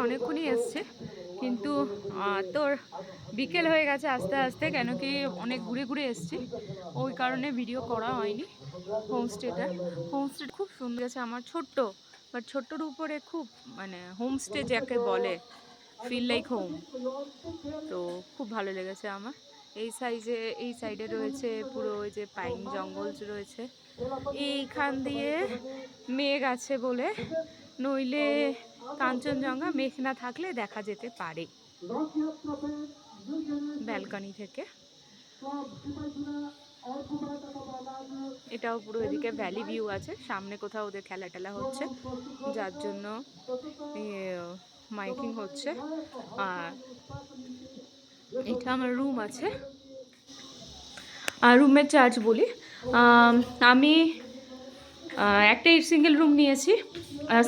অনেকক্ষণই এসছে, কিন্তু তোর বিকেল হয়ে গেছে আস্তে আস্তে, কেন কি অনেক ঘুরে ঘুরে এসছি, ওই কারণে ভিডিও করা হয়নি। হোমস্টেটা খুব সুন্দর আছে আমার, ছোট্ট, বাট ছোট্টর উপরে খুব মানে হোমস্টে যাকে বলে, ফিল লাইক হোম। তো খুব ভালো লেগেছে আমার। এই সাইডে রয়েছে পুরো ওই যে পাইন জঙ্গল রয়েছে, এইখান দিয়ে মেঘ আছে বলে, নইলে কাঞ্চনজঙ্ঘা মেঘ না থাকলে দেখা যেতে পারে ব্যালকনি থেকে। এটাও পুরো এদিকে ভ্যালি ভিউ আছে, সামনে কোথাও ওদের খেলা টেলা হচ্ছে, যার জন্য মাইকিং হচ্ছে। আর এটা আমার রুম আছে, আর রুমের চার্জ বলি, আমি একটা সিঙ্গেল রুম নিয়েছি।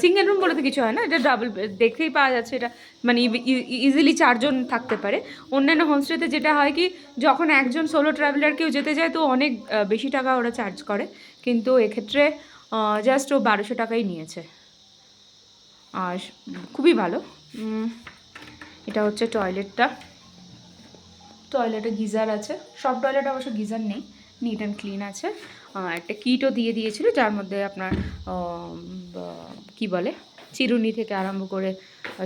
সিঙ্গেল রুম বলে তো কিছু হয় না, এটা ডাবল, দেখতেই পাওয়া যাচ্ছে এটা, মানে ইজিলি 4 জন থাকতে পারে। অন্যান্য হোমস্টেতে যেটা হয় কি, যখন একজন সোলো ট্রাভেলার কেউ যেতে যায় তো অনেক বেশি টাকা ওরা চার্জ করে, কিন্তু এক্ষেত্রে জাস্ট ও 1200 টাকাই নিয়েছে, আর খুবই ভালো। এটা হচ্ছে টয়লেটে গিজার আছে, সব টয়লেটে অবশ্য গিজার নেই, নিট অ্যান্ড ক্লিন আছে। একটা কিটও দিয়ে দিয়েছিল, যার মধ্যে আপনার কি বলে, চিরুনি থেকে আরম্ভ করে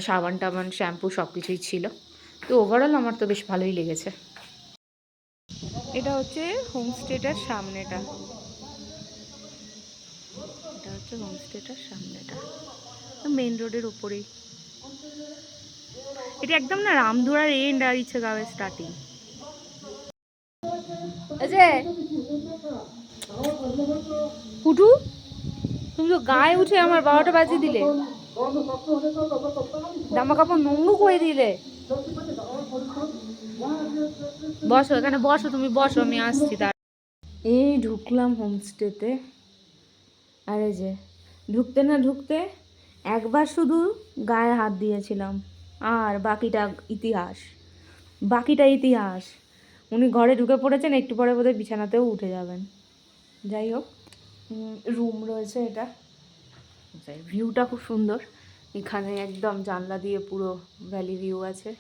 সাবান টাবান শ্যাম্পু সব কিছুই ছিল। তো ওভারঅল আমার তো বেশ ভালোই লেগেছে। এটা হচ্ছে হোমস্টেটার সামনেটা, মেন রোডের ওপরেই। এটা একদম না রামধুরার এন্ড আর ইচ্ছেগাঁওয়ের স্টার্টিং। ফুটু, তুমি তো গায়ে উঠে আমার 12টা বাজিয়ে দিলে, জামা কাপড় নোংরা করে দিলে। বসো এখানে, বসো তুমি, বসো, আমি আসছি। তার এই ঢুকলাম হোমস্টেতে, আরে যে ঢুকতে না ঢুকতে একবার শুধু গায়ে হাত দিয়েছিলাম, আর বাকিটা ইতিহাস। উনি ঘরে ঢুকে পড়েছেন, একটু পরে বোধহয় বিছানাতেও উঠে যাবেন। যাই হোক, রুম রয়েছে এটা, ভিউটা খুব সুন্দর, এখানে একদম জানলা দিয়ে পুরো ভ্যালি ভিউ আছে।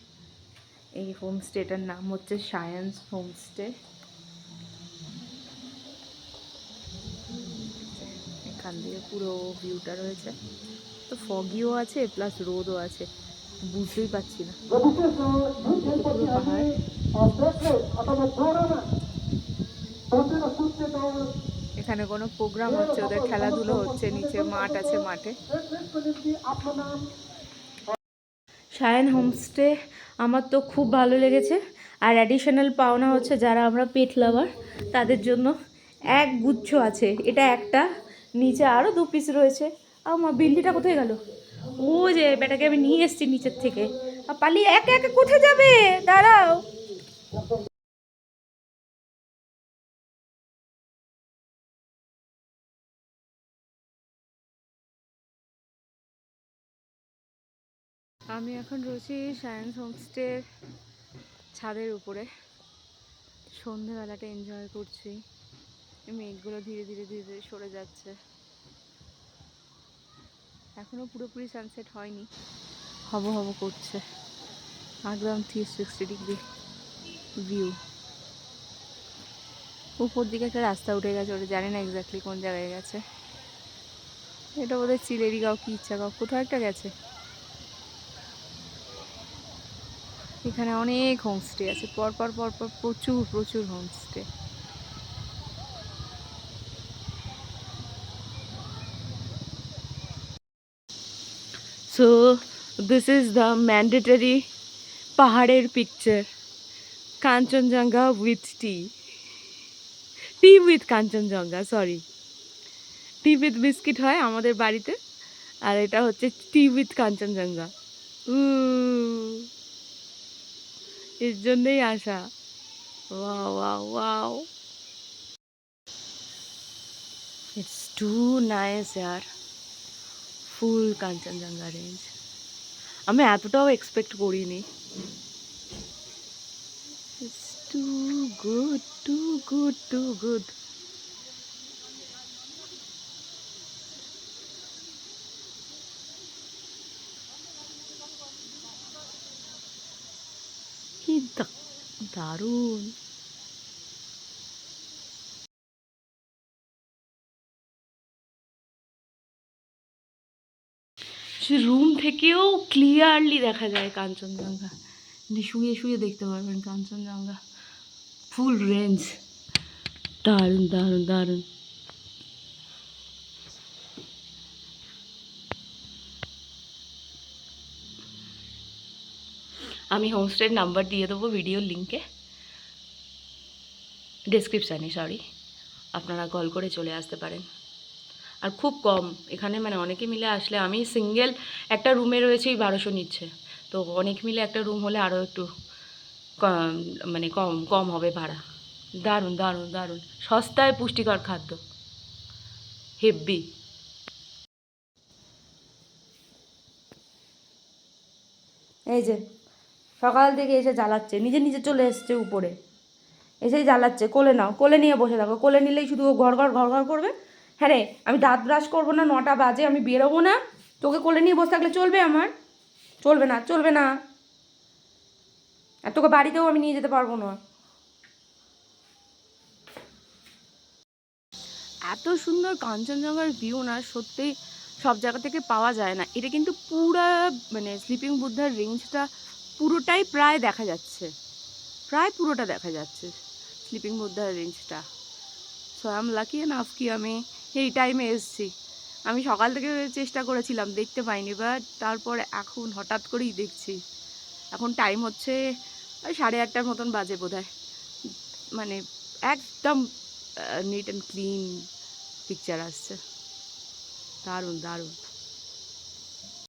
এই হোমস্টেটার নাম হচ্ছে সায়েন্স হোমস্টে। এখান দিয়ে পুরো ভিউটা রয়েছে, তো ফগিও আছে প্লাস রোদও আছে, বুঝতেই পারছি না। পুরো পাহাড়, এখানে কোনো প্রোগ্রাম হচ্ছে, ওদের খেলাধুলো হচ্ছে, নিচে মাঠ আছে, মাঠে। সায়ান হোমস্টে আমার তো খুব ভালো লেগেছে, আর অ্যাডিশনাল পাওনা হচ্ছে যারা আমরা পেট লাভার তাদের জন্য এক গুচ্ছ আছে, এটা একটা, নিচে আরও 2 পিস রয়েছে। আমার বিল্লিটা কোথায় গেল? ও যে বেটাকে আমি নিয়ে এসেছি নিচের থেকে, আর পালিয়ে একে একে কোথায় যাবে, দাঁড়াও। আমি এখন রয়েছি সায়েন্স হোমস্টের ছাদের উপরে, সন্ধেবেলাটা এনজয় করছি। মেঘগুলো ধীরে ধীরে ধীরে ধীরে সরে যাচ্ছে, এখনও পুরোপুরি সানসেট হয়নি, হব হব করছে। একদম 360 ডিগ্রি ভিউ। উপর দিকে একটা রাস্তা উঠে গেছে, ওটা জানি না এক্স্যাক্টলি কোন জায়গায় গেছে, এটা বোধহয় চিলেরিগাঁও কি ইচ্ছাগাঁও কোথাও একটা গেছে। এখানে অনেক হোমস্টে আছে, পরপর পরপর প্রচুর প্রচুর homestay. So this is the mandatory পাহাড়ের picture, Kanchenjunga with tea with Kanchenjunga, sorry, tea with biscuit হয় আমাদের বাড়িতে, আর এটা হচ্ছে টি উইথ কাঞ্চনজঙ্ঘা। এর জন্যই আসা। Wow wow wow, it's too nice ইয়ার, ফুল কাঞ্চনজঙ্ঘা রেঞ্জ। আমি এতটাও এক্সপেক্ট করিনি। It's too good, too good, too good. দারুণ। সে রুম থেকেও ক্লিয়ারলি দেখা যায় কাঞ্চনজঙ্ঘা, শুয়ে শুয়ে দেখতে পারবেন কাঞ্চনজঙ্ঘা ফুল রেঞ্জ। দারুণ দারুণ দারুণ। আমি হোমস্টের নাম্বার দিয়ে দেবো ভিডিওর লিঙ্কে, ডেসক্রিপশানে, সরি, আপনারা কল করে চলে আসতে পারেন। আর খুব কম এখানে, মানে অনেকে মিলে আসলে, আমি সিঙ্গেল একটা রুমে রয়েছি 1200 নিচ্ছে, তো অনেক মিলে একটা রুম হলে আরও একটু কম, মানে কম কম হবে ভাড়া। দারুণ দারুণ দারুণ, সস্তায় পুষ্টিকর খাদ্য, হেব্বি। এই যে সকাল থেকে এসে জ্বালাচ্ছে, নিজে নিজে চলে এসছে উপরে, এসেই জ্বালাচ্ছে। কোলে নাও, কোলে নিয়ে বসে থাকো, কোলে নিলেই শুধু ও ঘর ঘর ঘর ঘর করবে। হ্যাঁ রে, আমি দাঁত ব্রাশ করবো না, 9টা বাজে, আমি বেরোবো না, তোকে কোলে নিয়ে বসে থাকলে চলবে? আমার চলবে না, চলবে না। আর তোকে বাড়িতেও আমি নিয়ে যেতে পারবো না। এত সুন্দর কাঞ্চনজঙ্ঘার ভিউ না সত্যি সব জায়গা থেকে পাওয়া যায় না। এটা কিন্তু পুরা, মানে স্লিপিং বুদ্ধার রেঞ্জটা পুরোটাই প্রায় দেখা যাচ্ছে, প্রায় পুরোটা দেখা যাচ্ছে স্লিপিং বুদ্ধার রেঞ্জটা। So I am lucky enough কি আমি এই টাইমে এসেছি। আমি সকাল থেকে চেষ্টা করেছিলাম, দেখতে পাইনি, বাট তারপর এখন হঠাৎ করেই দেখছি। এখন টাইম হচ্ছে ওই 8:30টার মতন বাজে বোধহয়। মানে একদম নিট অ্যান্ড ক্লিন পিকচার আসছে, দারুণ দারুণ।